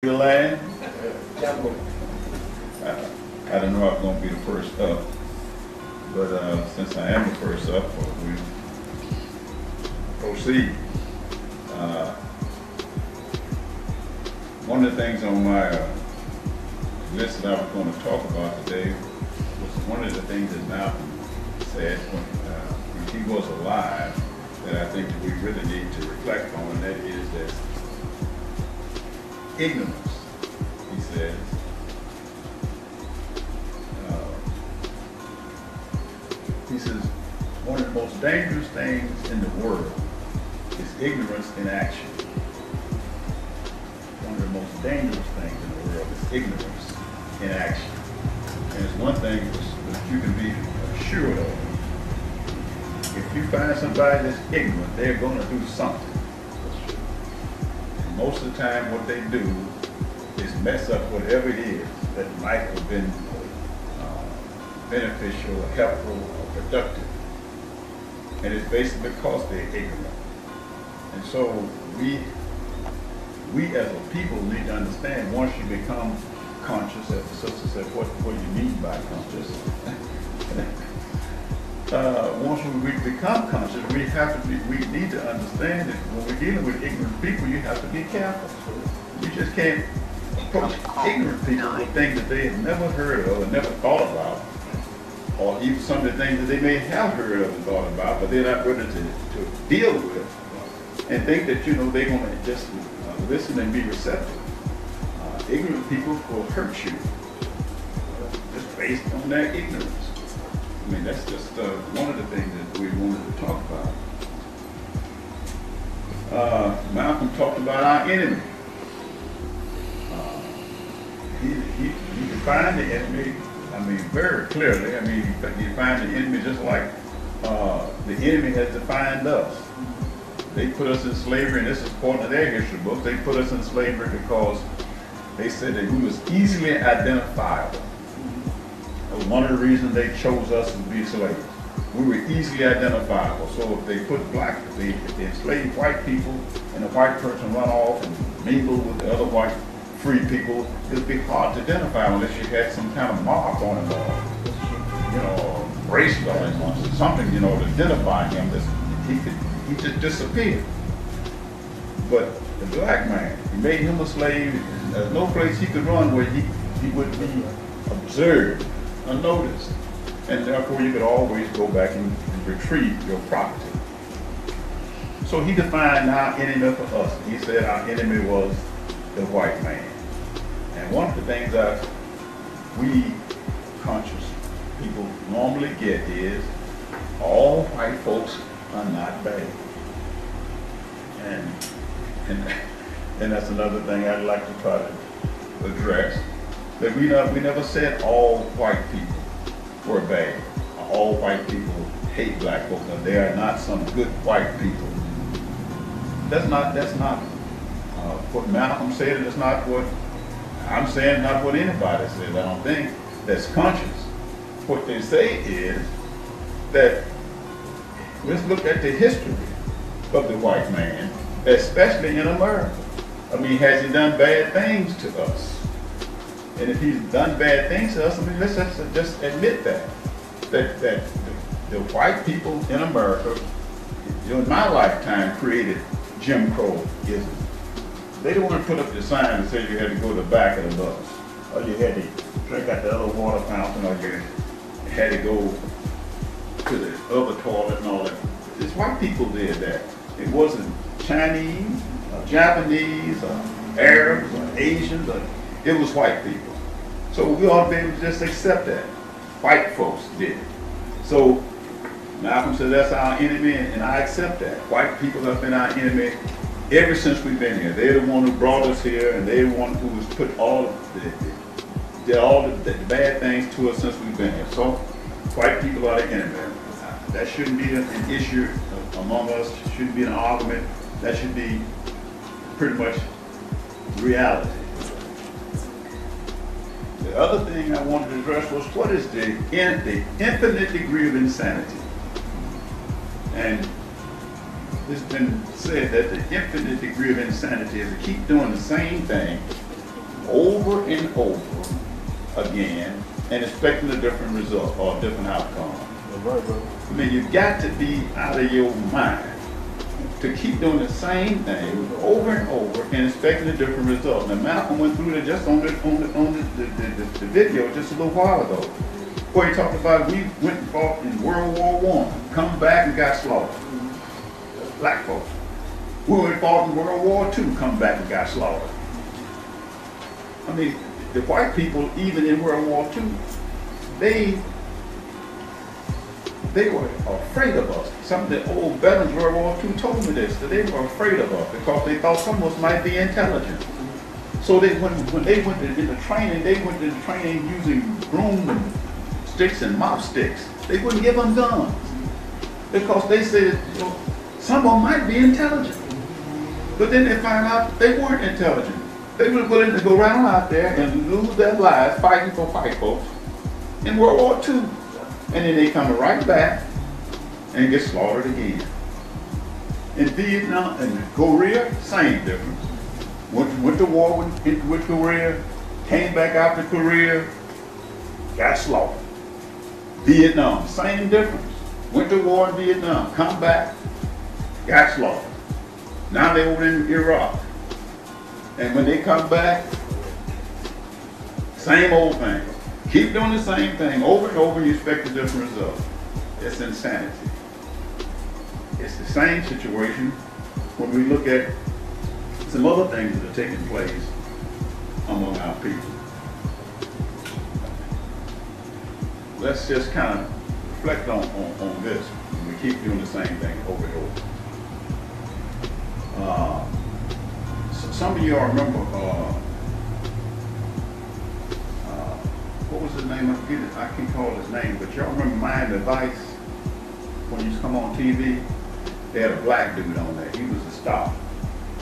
The line. I don't know if I'm going to be the first up, but since I am the first up, we proceed. Uh, One of the things on my list that I was going to talk about today was one of the things that Malcolm said when he was alive that I think that we really need to reflect on, and that is that ignorance, he says, one of the most dangerous things in the world is ignorance in action. One of the most dangerous things in the world is ignorance in action. And it's one thing that you can be assured of. If you find somebody that's ignorant, they're going to do something. And most of the time what they do is mess up whatever it is that might have been beneficial or helpful or productive. And it's basically because they're ignorant. And so we as a people need to understand, once you become conscious, as the sister said, what do you mean by conscious? Once we become conscious, we need to understand that when we're dealing with ignorant people, you have to be careful. You just can't approach ignorant people with things that they have never heard of and never thought about, or even some of the things that they may have heard of and thought about, but they're not ready to deal with, and think that they're going to just listen and be receptive. Ignorant people will hurt you just based on their ignorance. I mean, that's just one of the things that we wanted to talk about. Malcolm talked about our enemy. He defined the enemy, very clearly. He defined the enemy just like the enemy has defined us. They put us in slavery, and this is according to their history books. They put us in slavery because they said that we was easily identifiable. That was one of the reasons they chose us to be slaves. We were easily identifiable. So if they if they enslaved white people, and the white person run off and mingle with the other white free people, it would be hard to identify unless you had some kind of mark on him, or bracelet on him, or something, to identify him. He just disappeared. But the black man, he made him a slave. There's no place he could run where he would be observed, unnoticed. And therefore you could always go back and retrieve your property. So he defined our enemy for us. He said our enemy was the white man. And one of the things that we conscious people normally get is all white folks are not bad. And that's another thing I'd like to try to address. That we never said all white people were bad. All white people hate black folks. There are not some good white people. That's not what Malcolm said, and it's not what I'm saying, not what anybody says. I don't think that's conscious. What they say is that let's look at the history of the white man, especially in America. Has he done bad things to us? And if he's done bad things to us, let's just admit that the white people in America, in my lifetime, created Jim Crow-ism. They didn't want to put up the sign that said you had to go to the back of the bus, or you had to drink out the other water fountain, or you had to go to the other toilet and all that. It's white people did that. It wasn't Chinese, or Japanese, or Arabs, or Asians. It was white people. So we ought to be able to just accept that. White folks did it. So Malcolm said that's our enemy, and I accept that. White people have been our enemy ever since we've been here. They're the one who brought us here, and they're the one who's put did all the bad things to us since we've been here. So white people are the enemy. That shouldn't be an issue among us. It shouldn't be an argument. That should be pretty much reality. The other thing I wanted to address was what is the infinite degree of insanity. And it's been said that the infinite degree of insanity is to keep doing the same thing over and over again and expecting a different result or a different outcome. That's right, bro. I mean, you've got to be out of your mind to keep doing the same thing over and over and expecting a different result. Now, Malcolm went through that just on the video just a little while ago, where he talked about we went and fought in World War I, come back and got slaughtered. Black folks. We went and fought in World War II, come back and got slaughtered. I mean, the white people, even in World War II, they were afraid of us. Some of the old veterans of World War II told me this, that they were afraid of us because they thought some of us might be intelligent. So when they went into training, they went into training using broom and sticks and mop sticks. They wouldn't give them guns because they said, you know, some of them might be intelligent. But then they found out they weren't intelligent. They were willing to go around out there and lose their lives fighting for white folks in World War II. And then they come right back and get slaughtered again. In Vietnam and Korea, same difference. Went to war with Korea, came back after Korea, got slaughtered. Vietnam, same difference. Went to war in Vietnam, come back, got slaughtered. Now they're over in Iraq. And when they come back, same old thing. Keep doing the same thing over and over and you expect a different result. It's insanity. It's the same situation when we look at some other things that are taking place among our people. Let's just kind of reflect on this when we keep doing the same thing over and over. Some of y'all remember, what was his name? I can't call his name, but y'all remember Miami Vice when he used to come on TV? They had a black dude on there. He was a star.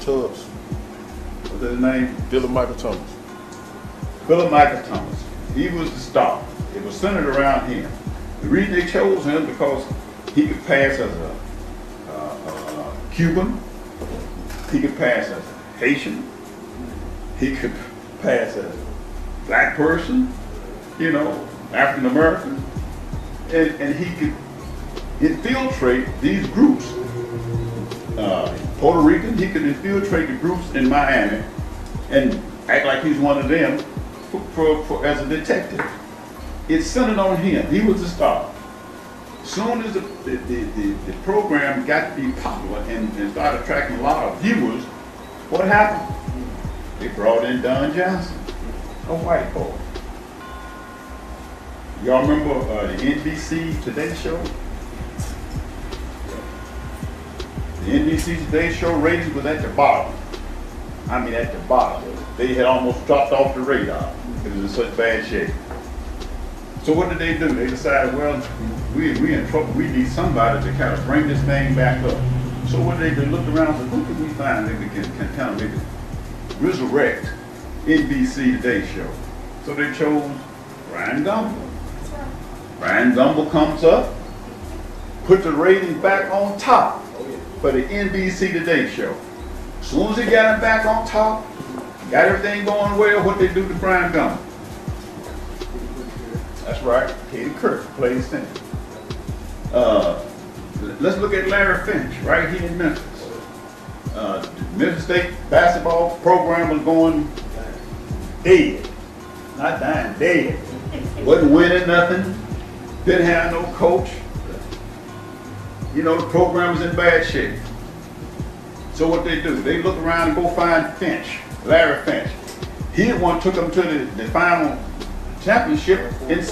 Tubbs. What's his name? Philip Michael Thomas. Philip Michael Thomas. He was the star. It was centered around him. The reason they chose him because he could pass as a Cuban. He could pass as a Haitian. He could pass as a black person, you know, African American, and he could infiltrate these groups. Puerto Rican, he could infiltrate the groups in Miami and act like he's one of them as a detective. It's centered on him. He was the star. Soon as the program got to be popular and started attracting a lot of viewers, what happened? They brought in Don Johnson, a white boy. Y'all remember the NBC Today Show? The NBC Today Show ratings was at the bottom. I mean at the bottom. They had almost dropped off the radar because it was in such bad shape. So what did they do? They decided, well, we in trouble. We need somebody to kind of bring this thing back up. So what did they do? Looked around and said, who can we find that we can kind of maybe resurrect NBC Today Show? So they chose Brian Gumble. Brian Gumble comes up, put the ratings back on top for the NBC Today Show. As soon as he got it back on top, got everything going well, what they do to Brian Gumble? That's right, Katie Kirk plays center. Let's look at Larry Finch right here in Memphis. The Memphis State basketball program was going dead. Not dying, dead. Wasn't winning nothing. Didn't have no coach. You know, the program was in bad shape. So what they do, they look around and go find Finch, Larry Finch. He the one took them to the final championship in